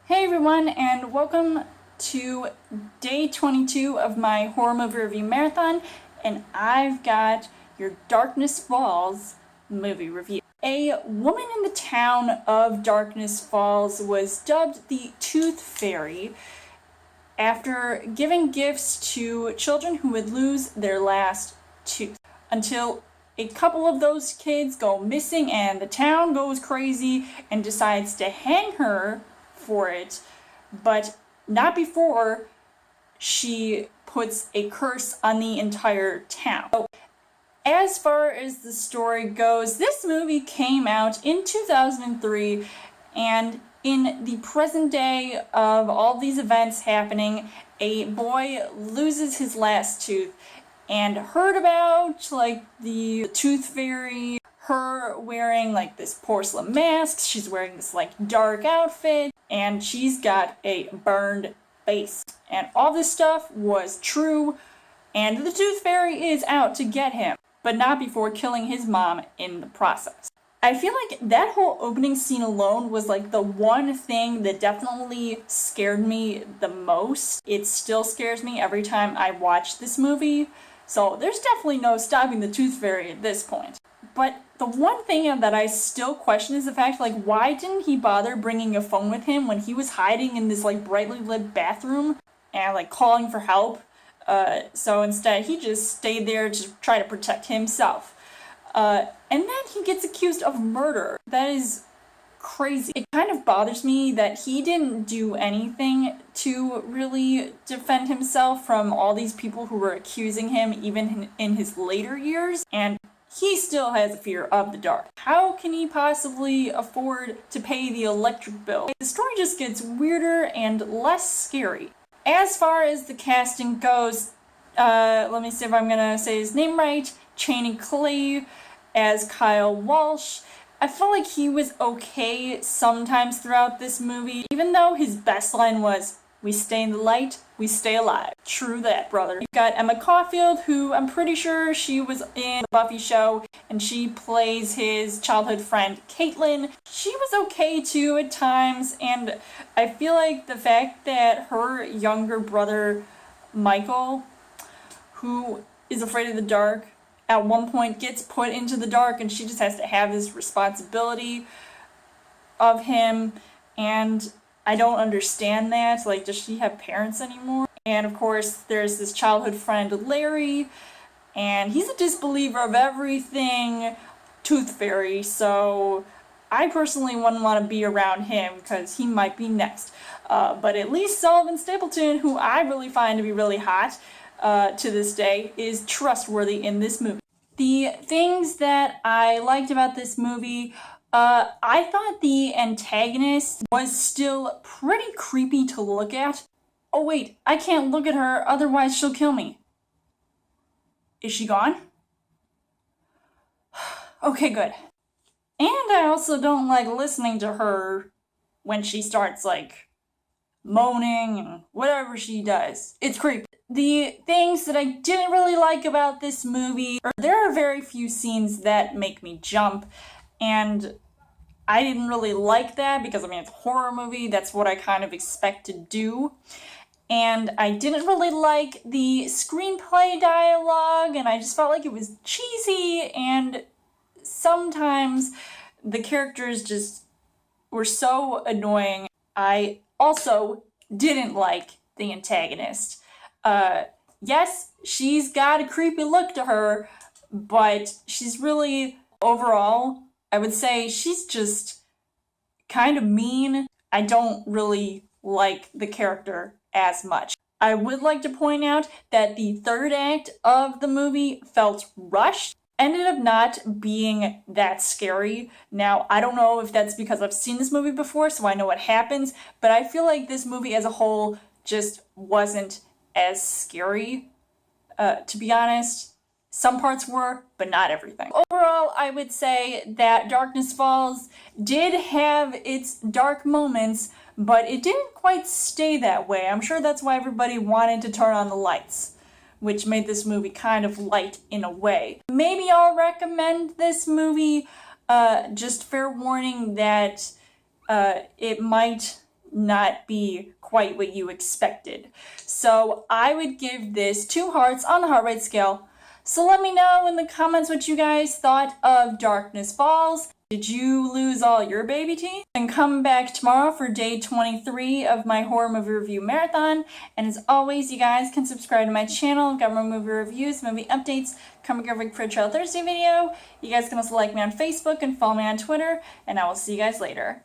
Hey everyone, and welcome to day 22 of my horror movie review marathon, and I've got your Darkness Falls movie review. A woman in the town of Darkness Falls was dubbed the Tooth Fairy after giving gifts to children who would lose their last tooth, until a couple of those kids go missing and the town goes crazy and decides to hang her for it, but not before she puts a curse on the entire town. So, as far as the story goes, this movie came out in 2003, and in the present day of all these events happening, a boy loses his last tooth and heard about the Tooth Fairy, her wearing this porcelain mask, she's wearing this dark outfit, and she's got a burned face. And all this stuff was true, and the Tooth Fairy is out to get him, but not before killing his mom in the process. I feel like that whole opening scene alone was the one thing that definitely scared me the most. It still scares me every time I watch this movie, so there's definitely no stopping the Tooth Fairy at this point. But the one thing that I still question is the fact, why didn't he bother bringing a phone with him when he was hiding in this, brightly lit bathroom and, calling for help? So instead, he just stayed there to try to protect himself. And then he gets accused of murder. That is crazy. It kind of bothers me that he didn't do anything to really defend himself from all these people who were accusing him, even in his later years. And he still has a fear of the dark. How can he possibly afford to pay the electric bill? The story just gets weirder and less scary. As far as the casting goes, let me see if I'm gonna say his name right. Channing Clay as Kyle Walsh. I felt like he was okay sometimes throughout this movie, even though his best line was, "We stay in the light, we stay alive." True that, brother. You've got Emma Caulfield, who I'm pretty sure she was in the Buffy show, and she plays his childhood friend, Caitlin. She was okay too at times, and I feel like the fact that her younger brother, Michael, who is afraid of the dark, at one point gets put into the dark, and she just has to have this responsibility of him, and I don't understand that. Does she have parents anymore? And of course, there's this childhood friend, Larry, and he's a disbeliever of everything Tooth Fairy, so I personally wouldn't want to be around him because he might be next. But at least Sullivan Stapleton, who I really find to be really hot to this day, is trustworthy in this movie. The things that I liked about this movie, I thought the antagonist was still pretty creepy to look at. Oh wait, I can't look at her, otherwise she'll kill me. Is she gone? Okay, good. And I also don't like listening to her when she starts moaning and whatever she does. It's creepy. The things that I didn't really like about this movie, there are very few scenes that make me jump, and I didn't really like that because, it's a horror movie, that's what I kind of expect to do. And I didn't really like the screenplay dialogue, and I just felt like it was cheesy, and sometimes the characters just were so annoying. I also didn't like the antagonist. Yes, she's got a creepy look to her, but she's really, overall, I would say she's just kind of mean. I don't really like the character as much. I would like to point out that the third act of the movie felt rushed, ended up not being that scary. Now, I don't know if that's because I've seen this movie before, so I know what happens, but I feel like this movie as a whole just wasn't as scary, to be honest. Some parts were, but not everything. Overall, I would say that Darkness Falls did have its dark moments, but it didn't quite stay that way. I'm sure that's why everybody wanted to turn on the lights, which made this movie kind of light in a way. Maybe I'll recommend this movie, just fair warning that it might not be quite what you expected. So I would give this 2 hearts on the heart rate scale. So let me know in the comments what you guys thought of Darkness Falls. Did you lose all your baby teeth? And come back tomorrow for day 23 of my horror movie review marathon. And as always, you guys can subscribe to my channel. I've got more movie reviews, movie updates coming every week for a Trail Thursday video. You guys can also like me on Facebook and follow me on Twitter. And I will see you guys later.